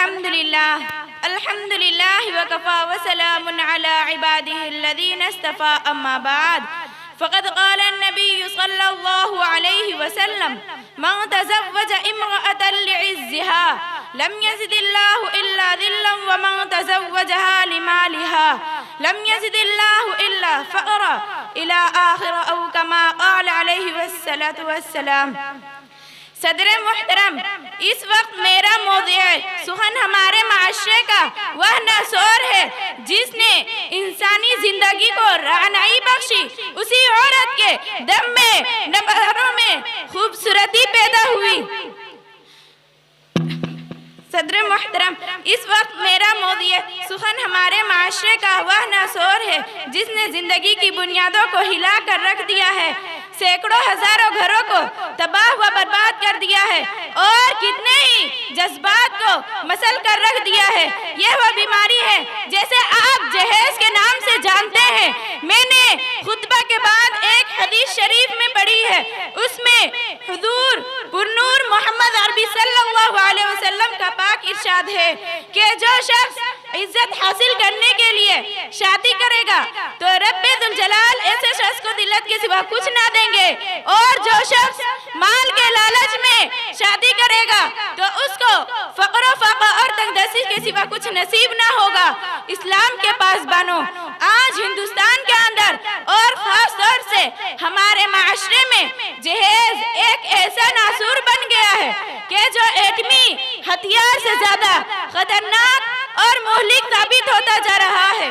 الحمد لله وكفى وسلام على عباده الذين اصطفى أما بعد فقد قال النبي صلى الله عليه وسلم من تزوج امرأة لعزها لم يزد الله إلا ذلا ومن تزوجها لمالها لم يزد الله إلا فقرا إلى آخر أو كما قال عليه الصلاة والسلام۔ صدر محترم، اس وقت میرا موضوع سخن ہمارے معاشرے کا وہ ناسور ہے جس نے انسانی زندگی کو رعنائی بخشی، اسی عورت کے دم میں نبروں میں خوبصورتی پیدا ہوئی۔ صدر محترم، اس وقت میرا موضوع سخن ہمارے معاشرے کا وہ ناسور ہے جس نے زندگی کی بنیادوں کو ہلا کر رکھ دیا ہے، سینکڑوں ہزاروں گھروں کو تباہ و برباد کر دیا ہے اور کتنے ہی جذبات کو مسل کر رکھ دیا ہے۔ یہ وہ بیماری ہے جیسے آپ جہیز کے نام سے جانتے ہیں۔ میں نے خطبہ کے بعد ایک حدیث شریف میں پڑھی ہے، اس میں حضور پرنور محمد عربی صلی اللہ علیہ وسلم کا پاک ارشاد ہے کہ جو شخص عزت حاصل کرنے کے لیے شادی کرے گا تو رب ذوالجلال ایسے شخص کو ذلت کے سوا کچھ نہ دیں گے، اور جو شخص مال کے لالچ میں شادی کرے گا تو اس کو فقر و فاقہ اور تنگدستی کے سوا کچھ نصیب نہ ہوگا۔ اسلام کے پاسبانوں، آج ہندوستان کے اندر اور خاص طور سے ہمارے معاشرے میں جہیز ایک ایسا ناسور بن گیا ہے کہ جو ایٹمی ہتھیار سے زیادہ خطرناک اور مہلک ثابت ہوتا جا رہا ہے۔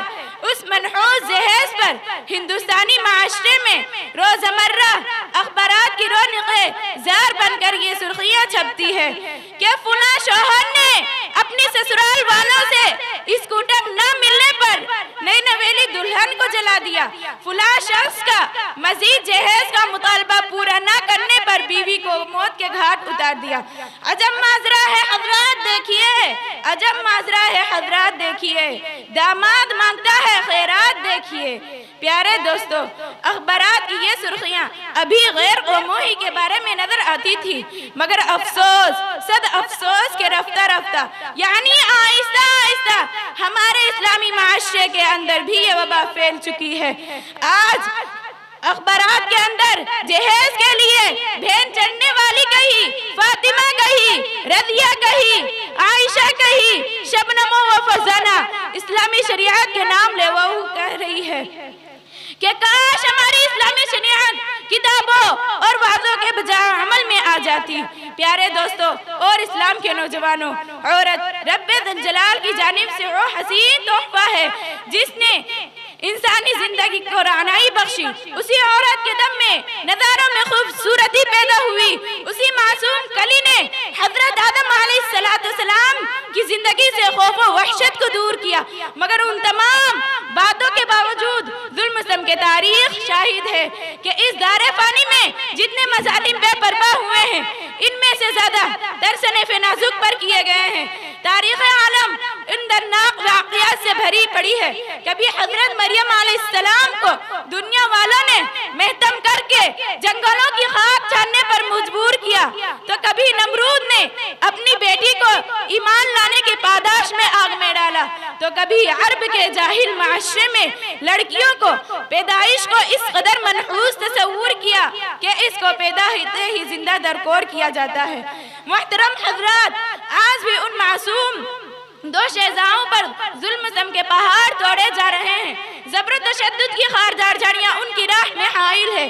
اس منحوس جہیز پر ہندوستانی معاشرے میں روزمرہ اخبارات کی رونقیں زار بن کر یہ سرخیاں چھپتی ہے کہ فلاں شوہر نے اپنی سسرال والوں سے اسکوٹر نہ ملنے پر نئی نویلی دلہن کو جلا دیا، فلاں شخص کا مزید جہیز کا مطالبہ پورا نہ کرنے پر بیوی کو موت کے گھاٹ اتار دیا۔ عجب معذرہ ہے حضرات، دیکھیے، عجب معذرہ ہے حضرات، دیکھیے، داماد مانگتا ہے خیرات، دیکھیے۔ پیارے دوستو، اخبارات کی یہ سرخیاں ابھی غیر قوموہی کے بارے میں نظر آتی تھی، مگر افسوس، صد افسوس کے رفتہ رفتہ یعنی آہستہ آہستہ ہمارے اسلامی معاشرے کے اندر بھی یہ وبا پھیل چکی ہے۔ آج اخبارات کے اندر جہیز کے لیے بہن چڑھنے والی کہی، فاطمہ کہی، رضیہ کہی، عائشہ کہی، شبنم و فزانہ اسلامی شریعت کے نام لے وہ کہہ رہی ہے کہ کاش ہماری اسلامی شریعت کتابوں اور وعدوں کے بجائے عمل میں آ جاتی۔ پیارے دوستو اور اسلام کے نوجوانوں، عورت رب ذوالجلال کی جانب سے وہ حسین تحفہ ہے جس نے انسانی زندگی کو رعنائی بخشی، اسی عورت کے دم میں نظاروں میں خوبصورتی پیدا ہوئی، اسی معصوم کلی نے حضرت آدم علیہ السلام کی زندگی سے خوف و وحشت کو دور کیا، مگر ان تمام باتوں کے باوجود ظلم ستم کے تاریخ شاہد ہے کہ اس دار فانی میں جتنے مظالم بے پرواہ ہوئے ہیں ان میں سے زیادہ درسنف نازک پر کیے گئے ہیں۔ تاریخ عالم ان درناک واقعات سے بھری پڑی ہے۔ کبھی حضرت مریم علیہ السلام کو دنیا والوں نے محتم کر کے جنگلوں کی خاک چھاننے پر مجبور کیا، تو کبھی نمرود نے اپنی بیٹی کو ایمان لانے کی پاداش میں آگ میں ڈالا، تو کبھی عرب کے جاہل معاشرے میں لڑکیوں کو پیدائش کو اس قدر منحوس تصور کیا کہ اس کو پیدا ہوتے ہی زندہ درکور کیا جاتا ہے۔ محترم حضرات، آج بھی ان معصوم دو شہزاؤں پر ظلم ستم کے پہاڑ توڑے جا رہے ہیں، زبر و تشدد کی خاردار جھاڑیاں ان کی راہ میں حائل ہے۔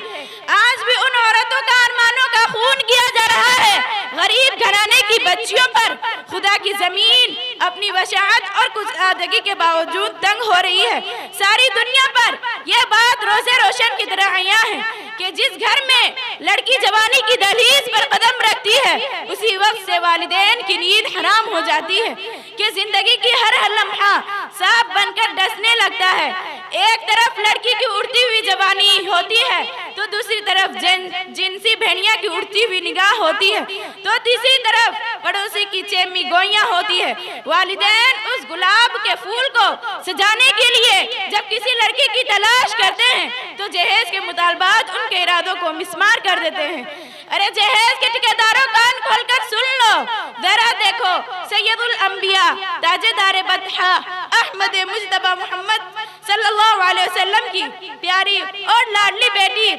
آج بھی ان عورتوں کا ارمانوں کا خون کیا جا رہا ہے۔ غریب گھرانے کی بچیوں پر خدا کی زمین اپنی وسعت اور کشادگی کے باوجود تنگ ہو رہی ہے۔ ساری دنیا پر یہ بات روزے روشن کی طرح عیاں ہے کہ جس گھر میں لڑکی جوانی کی دہلیز پر قدم رکھتی ہے اسی وقت سے والدین کی نیند حرام ہو جاتی ہے کہ زندگی کی ہر لمحہ سانپ بن کر ڈسنے لگتا ہے۔ ایک طرف لڑکی کی اڑتی ہوئی جوانی ہوتی ہے تو دوسری طرف جنسی بھیڑیا کی اڑتی ہوئی نگاہ ہوتی ہے، تو تیسری طرف پڑوسی کی چیمی گوئیاں ہوتی ہے۔ والدین اس گلاب کے پھول کو سجانے کے لیے جب کسی لڑکی کی تلاش کرتے ہیں تو جہیز کے مطالبات ان کے ارادوں کو مسمار کر دیتے ہیں۔ ارے جہیز کے ٹھیکیداروں کان کھول کر سن لو، ذرا دیکھو سید الانبیاء تاجدار بطحا احمد مجتبی محمد صلی اللہ علیہ وسلم کی پیاری اور لاڈلی بیٹی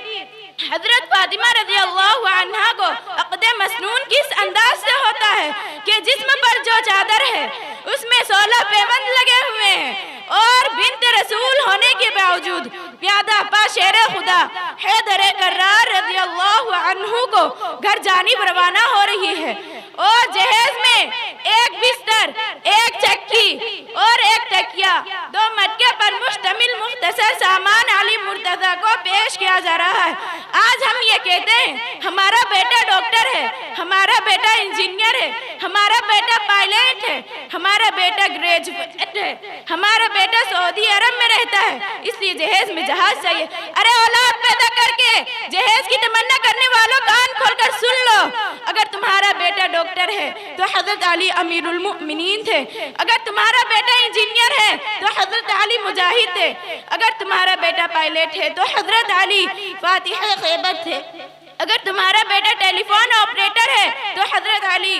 حضرت فاطمہ رضی اللہ عنہا کو عقد مسنون کس انداز سے ہوتا ہے کہ جسم پر جو چادر ہے اس میں 16 پیوند لگے ہوئے ہیں، اور بنت رسول ہونے کے باوجود پیادہ پا شیر خدا حیدر کرار رضی اللہ عنہ کو گھر جانب روانہ ہو رہی ہے، اور جہیز میں ایک بستر، ایک چکی اور ایک تکیہ، 2 مٹکے پر مشتمل مختصر سامان علی مرتضیٰ کو پیش کیا جا رہا ہے۔ آج ہم یہ کہتے ہیں ہمارا بیٹا ڈاکٹر ہے، ہمارا بیٹا انجینئر ہے، ہمارا بیٹا پائلٹ ہے، ہمارا بیٹا گریجویٹ ہے، ہمارا بیٹا سعودی عرب میں رہتا ہے، اس لیے جہیز میں جہاز چاہیے۔ ارے اولاد پیدا کر کے جہیز کی تمنا کرنے والوں کان کھول کر سن لو، اگر تمہارا بیٹا ڈاکٹر ہے تو حضرت علی امیر المؤمنین تھے، اگر تمہارا بیٹا انجینئر ہے تو حضرت علی مجاہد تھے، اگر تمہارا بیٹا پائلٹ ہے تو حضرت علی فاتح خیبر تھے، اگر تمہارا بیٹا ٹیلی فون آپریٹر ہے تو حضرت علی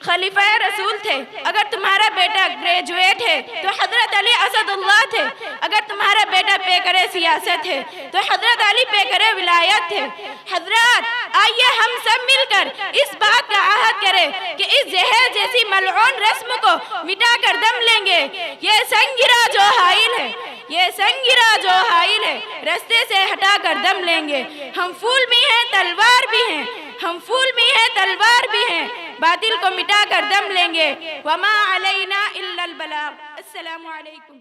خلیفہ رسول تھے، اگر تمہارا بیٹا گریجویٹ ہے تو حضرت علی اسد اللہ تھے، اگر تمہارا بیٹا پیکر سیاست ہے تو حضرت علی پیکر ولایت تھے۔ حضرات آئیے ہم سب مل کر اس بات کا عہد کریں کہ اس جہیز جیسی ملعون رسم کو مٹا کر دم لیں گے۔ یہ سنگرا جو حائل ہے، یہ سنگرا جو حائل ہے، رستے سے ہٹا کر دم لیں گے۔ ہم پھول بھی ہیں تلوار بھی ہیں، ہم پھول بھی ہیں تلوار بھی ہیں، باطل کو مٹا کر دم لیں گے۔ وما علینا الا البلاغ۔ السلام علیکم۔